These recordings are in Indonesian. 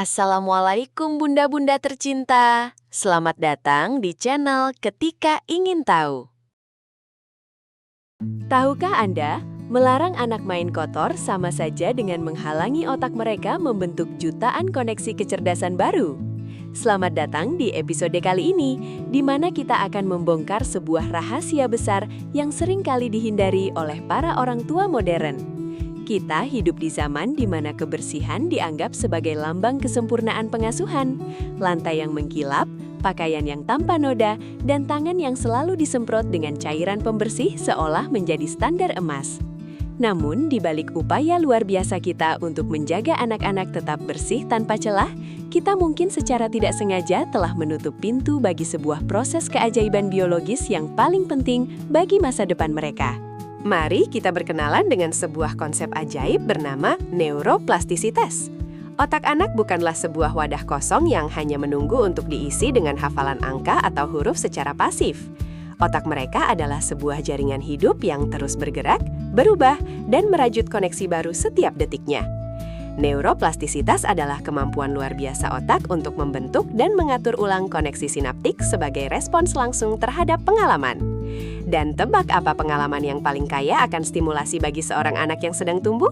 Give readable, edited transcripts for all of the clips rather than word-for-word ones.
Assalamualaikum bunda-bunda tercinta. Selamat datang di channel Ketika Ingin Tahu. Tahukah Anda, melarang anak main kotor sama saja dengan menghalangi otak mereka membentuk jutaan koneksi kecerdasan baru? Selamat datang di episode kali ini, di mana kita akan membongkar sebuah rahasia besar yang sering kali dihindari oleh para orang tua modern. Kita hidup di zaman di mana kebersihan dianggap sebagai lambang kesempurnaan pengasuhan, lantai yang mengkilap, pakaian yang tanpa noda, dan tangan yang selalu disemprot dengan cairan pembersih seolah menjadi standar emas. Namun, di balik upaya luar biasa kita untuk menjaga anak-anak tetap bersih tanpa celah, kita mungkin secara tidak sengaja telah menutup pintu bagi sebuah proses keajaiban biologis yang paling penting bagi masa depan mereka. Mari kita berkenalan dengan sebuah konsep ajaib bernama neuroplastisitas. Otak anak bukanlah sebuah wadah kosong yang hanya menunggu untuk diisi dengan hafalan angka atau huruf secara pasif. Otak mereka adalah sebuah jaringan hidup yang terus bergerak, berubah, dan merajut koneksi baru setiap detiknya. Neuroplastisitas adalah kemampuan luar biasa otak untuk membentuk dan mengatur ulang koneksi sinaptik sebagai respons langsung terhadap pengalaman. Dan tebak apa pengalaman yang paling kaya akan stimulasi bagi seorang anak yang sedang tumbuh?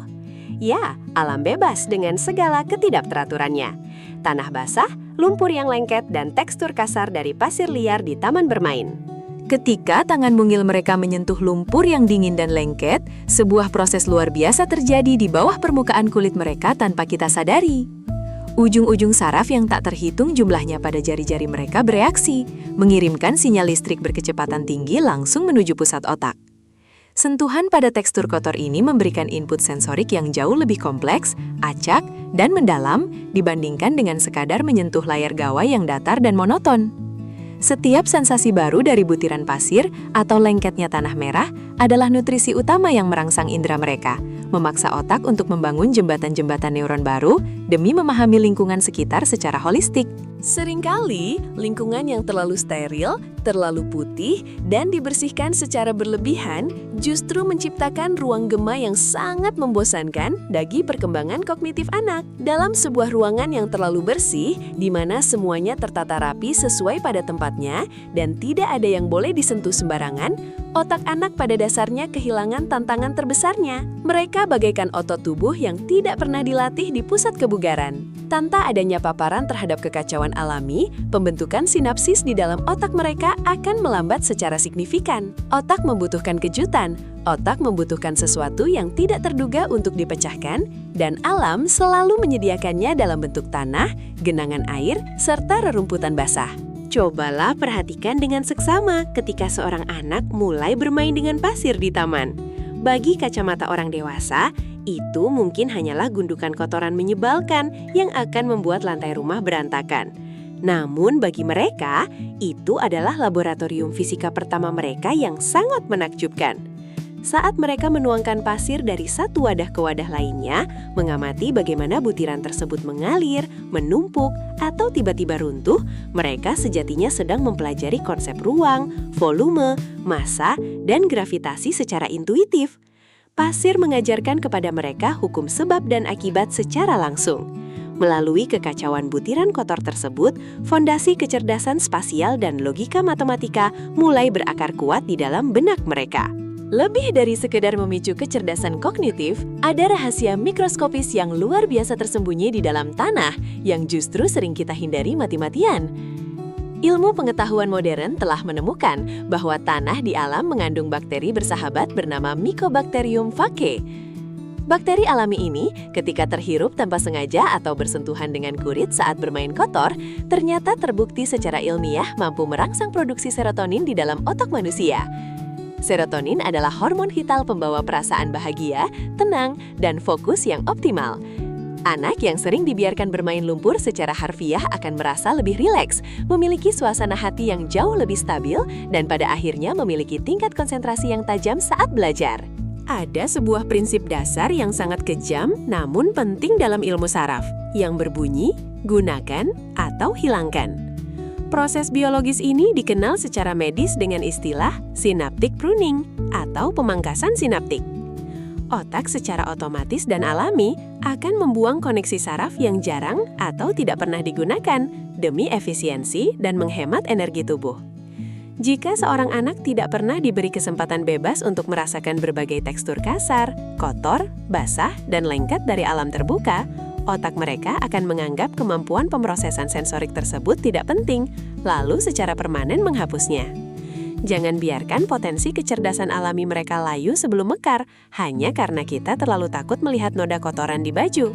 Ya, alam bebas dengan segala ketidakteraturannya. Tanah basah, lumpur yang lengket, dan tekstur kasar dari pasir liar di taman bermain. Ketika tangan mungil mereka menyentuh lumpur yang dingin dan lengket, sebuah proses luar biasa terjadi di bawah permukaan kulit mereka tanpa kita sadari. Ujung-ujung saraf yang tak terhitung jumlahnya pada jari-jari mereka bereaksi, mengirimkan sinyal listrik berkecepatan tinggi langsung menuju pusat otak. Sentuhan pada tekstur kotor ini memberikan input sensorik yang jauh lebih kompleks, acak, dan mendalam dibandingkan dengan sekadar menyentuh layar gawai yang datar dan monoton. Setiap sensasi baru dari butiran pasir atau lengketnya tanah merah adalah nutrisi utama yang merangsang indera mereka, memaksa otak untuk membangun jembatan-jembatan neuron baru demi memahami lingkungan sekitar secara holistik. Seringkali, lingkungan yang terlalu steril, terlalu putih, dan dibersihkan secara berlebihan justru menciptakan ruang gema yang sangat membosankan bagi perkembangan kognitif anak. Dalam sebuah ruangan yang terlalu bersih, di mana semuanya tertata rapi sesuai pada tempatnya dan tidak ada yang boleh disentuh sembarangan, otak anak pada dasarnya kehilangan tantangan terbesarnya. Mereka bagaikan otot tubuh yang tidak pernah dilatih di pusat kebugaran. Tanpa adanya paparan terhadap kekacauan alami, pembentukan sinapsis di dalam otak mereka akan melambat secara signifikan. Otak membutuhkan kejutan, otak membutuhkan sesuatu yang tidak terduga untuk dipecahkan, dan alam selalu menyediakannya dalam bentuk tanah, genangan air, serta rerumputan basah. Cobalah perhatikan dengan seksama ketika seorang anak mulai bermain dengan pasir di taman. Bagi kacamata orang dewasa, itu mungkin hanyalah gundukan kotoran menyebalkan yang akan membuat lantai rumah berantakan. Namun bagi mereka, itu adalah laboratorium fisika pertama mereka yang sangat menakjubkan. Saat mereka menuangkan pasir dari satu wadah ke wadah lainnya, mengamati bagaimana butiran tersebut mengalir, menumpuk, atau tiba-tiba runtuh, mereka sejatinya sedang mempelajari konsep ruang, volume, massa, dan gravitasi secara intuitif. Pasir mengajarkan kepada mereka hukum sebab dan akibat secara langsung. Melalui kekacauan butiran kotor tersebut, fondasi kecerdasan spasial dan logika matematika mulai berakar kuat di dalam benak mereka. Lebih dari sekedar memicu kecerdasan kognitif, ada rahasia mikroskopis yang luar biasa tersembunyi di dalam tanah yang justru sering kita hindari mati-matian. Ilmu pengetahuan modern telah menemukan bahwa tanah di alam mengandung bakteri bersahabat bernama Mycobacterium vaccae. Bakteri alami ini, ketika terhirup tanpa sengaja atau bersentuhan dengan kurit saat bermain kotor, ternyata terbukti secara ilmiah mampu merangsang produksi serotonin di dalam otak manusia. Serotonin adalah hormon vital pembawa perasaan bahagia, tenang, dan fokus yang optimal. Anak yang sering dibiarkan bermain lumpur secara harfiah akan merasa lebih rileks, memiliki suasana hati yang jauh lebih stabil, dan pada akhirnya memiliki tingkat konsentrasi yang tajam saat belajar. Ada sebuah prinsip dasar yang sangat kejam namun penting dalam ilmu saraf, yang berbunyi, gunakan atau hilangkan. Proses biologis ini dikenal secara medis dengan istilah synaptic pruning atau pemangkasan sinaptik. Otak secara otomatis dan alami akan membuang koneksi saraf yang jarang atau tidak pernah digunakan demi efisiensi dan menghemat energi tubuh. Jika seorang anak tidak pernah diberi kesempatan bebas untuk merasakan berbagai tekstur kasar, kotor, basah, dan lengket dari alam terbuka, otak mereka akan menganggap kemampuan pemrosesan sensorik tersebut tidak penting, lalu secara permanen menghapusnya. Jangan biarkan potensi kecerdasan alami mereka layu sebelum mekar, hanya karena kita terlalu takut melihat noda kotoran di baju.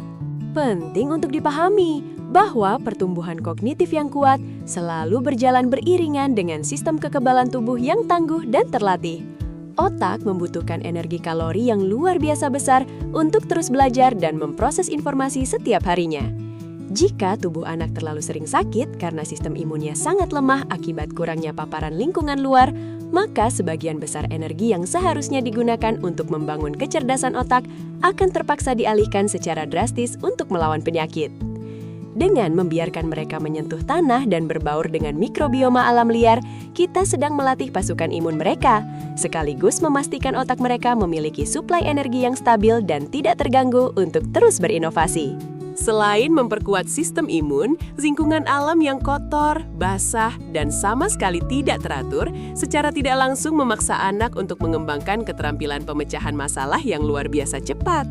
Penting untuk dipahami bahwa pertumbuhan kognitif yang kuat selalu berjalan beriringan dengan sistem kekebalan tubuh yang tangguh dan terlatih. Otak membutuhkan energi kalori yang luar biasa besar untuk terus belajar dan memproses informasi setiap harinya. Jika tubuh anak terlalu sering sakit karena sistem imunnya sangat lemah akibat kurangnya paparan lingkungan luar, maka sebagian besar energi yang seharusnya digunakan untuk membangun kecerdasan otak akan terpaksa dialihkan secara drastis untuk melawan penyakit. Dengan membiarkan mereka menyentuh tanah dan berbaur dengan mikrobioma alam liar, kita sedang melatih pasukan imun mereka, sekaligus memastikan otak mereka memiliki suplai energi yang stabil dan tidak terganggu untuk terus berinovasi. Selain memperkuat sistem imun, lingkungan alam yang kotor, basah, dan sama sekali tidak teratur secara tidak langsung memaksa anak untuk mengembangkan keterampilan pemecahan masalah yang luar biasa cepat.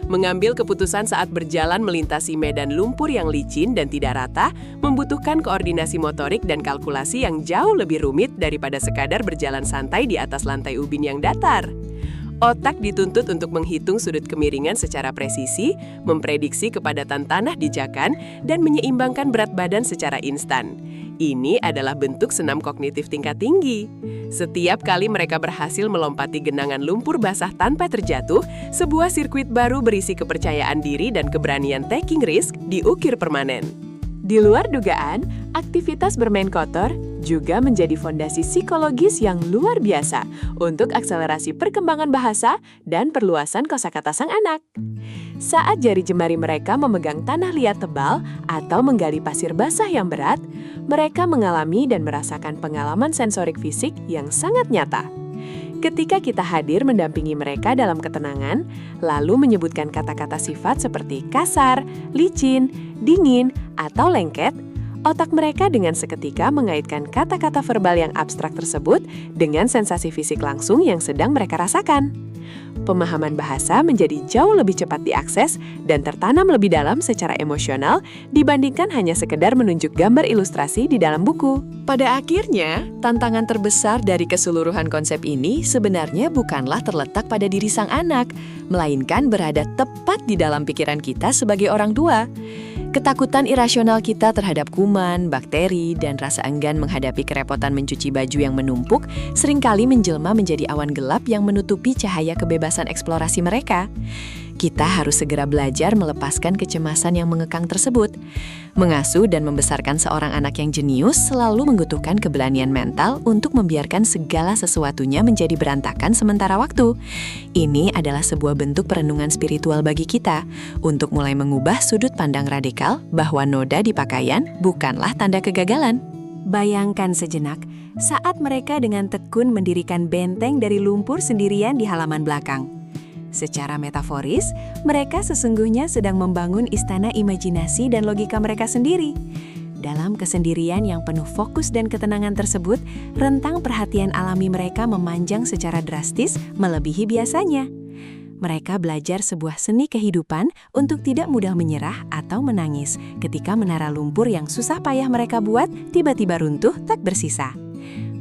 Mengambil keputusan saat berjalan melintasi medan lumpur yang licin dan tidak rata membutuhkan koordinasi motorik dan kalkulasi yang jauh lebih rumit daripada sekadar berjalan santai di atas lantai ubin yang datar. Otak dituntut untuk menghitung sudut kemiringan secara presisi, memprediksi kepadatan tanah di jakan, dan menyeimbangkan berat badan secara instan. Ini adalah bentuk senam kognitif tingkat tinggi. Setiap kali mereka berhasil melompati genangan lumpur basah tanpa terjatuh, sebuah sirkuit baru berisi kepercayaan diri dan keberanian taking risk diukir permanen. Di luar dugaan, aktivitas bermain kotor juga menjadi fondasi psikologis yang luar biasa untuk akselerasi perkembangan bahasa dan perluasan kosakata sang anak. Saat jari jemari mereka memegang tanah liat tebal atau menggali pasir basah yang berat, mereka mengalami dan merasakan pengalaman sensorik fisik yang sangat nyata. Ketika kita hadir mendampingi mereka dalam ketenangan, lalu menyebutkan kata-kata sifat seperti kasar, licin, dingin, atau lengket, otak mereka dengan seketika mengaitkan kata-kata verbal yang abstrak tersebut dengan sensasi fisik langsung yang sedang mereka rasakan. Pemahaman bahasa menjadi jauh lebih cepat diakses dan tertanam lebih dalam secara emosional dibandingkan hanya sekedar menunjuk gambar ilustrasi di dalam buku. Pada akhirnya, tantangan terbesar dari keseluruhan konsep ini sebenarnya bukanlah terletak pada diri sang anak, melainkan berada tepat di dalam pikiran kita sebagai orang tua. Ketakutan irasional kita terhadap kuman, bakteri, dan rasa enggan menghadapi kerepotan mencuci baju yang menumpuk seringkali menjelma menjadi awan gelap yang menutupi cahaya kebebasan eksplorasi mereka. Kita harus segera belajar melepaskan kecemasan yang mengekang tersebut. Mengasuh dan membesarkan seorang anak yang jenius selalu membutuhkan keberanian mental untuk membiarkan segala sesuatunya menjadi berantakan sementara waktu. Ini adalah sebuah bentuk perenungan spiritual bagi kita untuk mulai mengubah sudut pandang radikal bahwa noda di pakaian bukanlah tanda kegagalan. Bayangkan sejenak saat mereka dengan tekun mendirikan benteng dari lumpur sendirian di halaman belakang. Secara metaforis, mereka sesungguhnya sedang membangun istana imajinasi dan logika mereka sendiri. Dalam kesendirian yang penuh fokus dan ketenangan tersebut, rentang perhatian alami mereka memanjang secara drastis melebihi biasanya. Mereka belajar sebuah seni kehidupan untuk tidak mudah menyerah atau menangis ketika menara lumpur yang susah payah mereka buat tiba-tiba runtuh tak bersisa.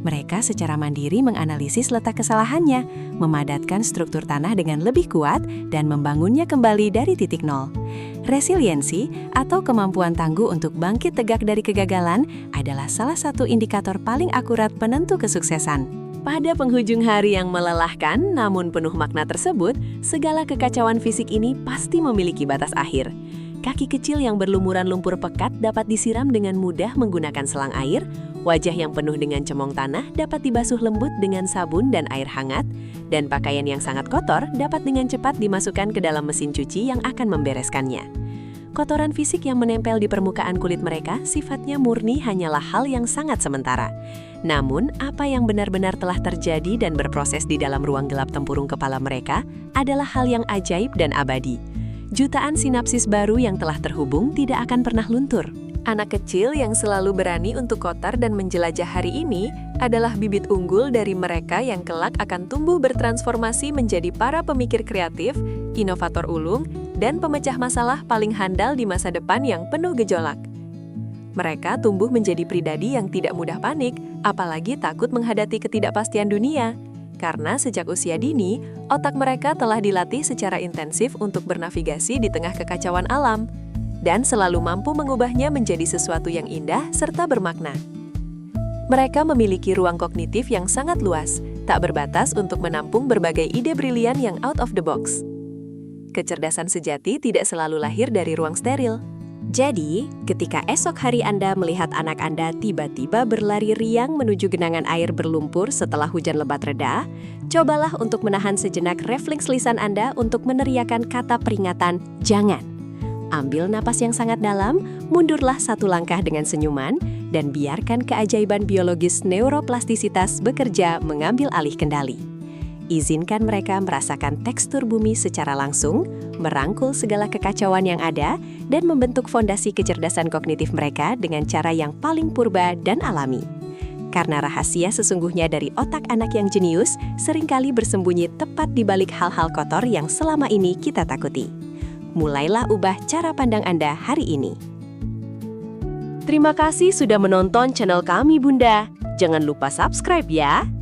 Mereka secara mandiri menganalisis letak kesalahannya, memadatkan struktur tanah dengan lebih kuat, dan membangunnya kembali dari titik nol. Resiliensi atau kemampuan tangguh untuk bangkit tegak dari kegagalan adalah salah satu indikator paling akurat penentu kesuksesan. Pada penghujung hari yang melelahkan namun penuh makna tersebut, segala kekacauan fisik ini pasti memiliki batas akhir. Kaki kecil yang berlumuran lumpur pekat dapat disiram dengan mudah menggunakan selang air, wajah yang penuh dengan cemong tanah dapat dibasuh lembut dengan sabun dan air hangat, dan pakaian yang sangat kotor dapat dengan cepat dimasukkan ke dalam mesin cuci yang akan membereskannya. Kotoran fisik yang menempel di permukaan kulit mereka sifatnya murni hanyalah hal yang sangat sementara. Namun, apa yang benar-benar telah terjadi dan berproses di dalam ruang gelap tempurung kepala mereka adalah hal yang ajaib dan abadi. Jutaan sinapsis baru yang telah terhubung tidak akan pernah luntur. Anak kecil yang selalu berani untuk kotor dan menjelajah hari ini adalah bibit unggul dari mereka yang kelak akan tumbuh bertransformasi menjadi para pemikir kreatif, inovator ulung, dan pemecah masalah paling handal di masa depan yang penuh gejolak. Mereka tumbuh menjadi pribadi yang tidak mudah panik, apalagi takut menghadapi ketidakpastian dunia. Karena sejak usia dini, otak mereka telah dilatih secara intensif untuk bernavigasi di tengah kekacauan alam, dan selalu mampu mengubahnya menjadi sesuatu yang indah serta bermakna. Mereka memiliki ruang kognitif yang sangat luas, tak berbatas untuk menampung berbagai ide brilian yang out of the box. Kecerdasan sejati tidak selalu lahir dari ruang steril. Jadi, ketika esok hari Anda melihat anak Anda tiba-tiba berlari riang menuju genangan air berlumpur setelah hujan lebat reda, cobalah untuk menahan sejenak refleks lisan Anda untuk meneriakkan kata peringatan, jangan. Ambil napas yang sangat dalam, mundurlah satu langkah dengan senyuman, dan biarkan keajaiban biologis neuroplastisitas bekerja mengambil alih kendali. Izinkan mereka merasakan tekstur bumi secara langsung, merangkul segala kekacauan yang ada, dan membentuk fondasi kecerdasan kognitif mereka dengan cara yang paling purba dan alami. Karena rahasia sesungguhnya dari otak anak yang jenius seringkali bersembunyi tepat di balik hal-hal kotor yang selama ini kita takuti. Mulailah ubah cara pandang Anda hari ini. Terima kasih sudah menonton channel kami, Bunda. Jangan lupa subscribe ya.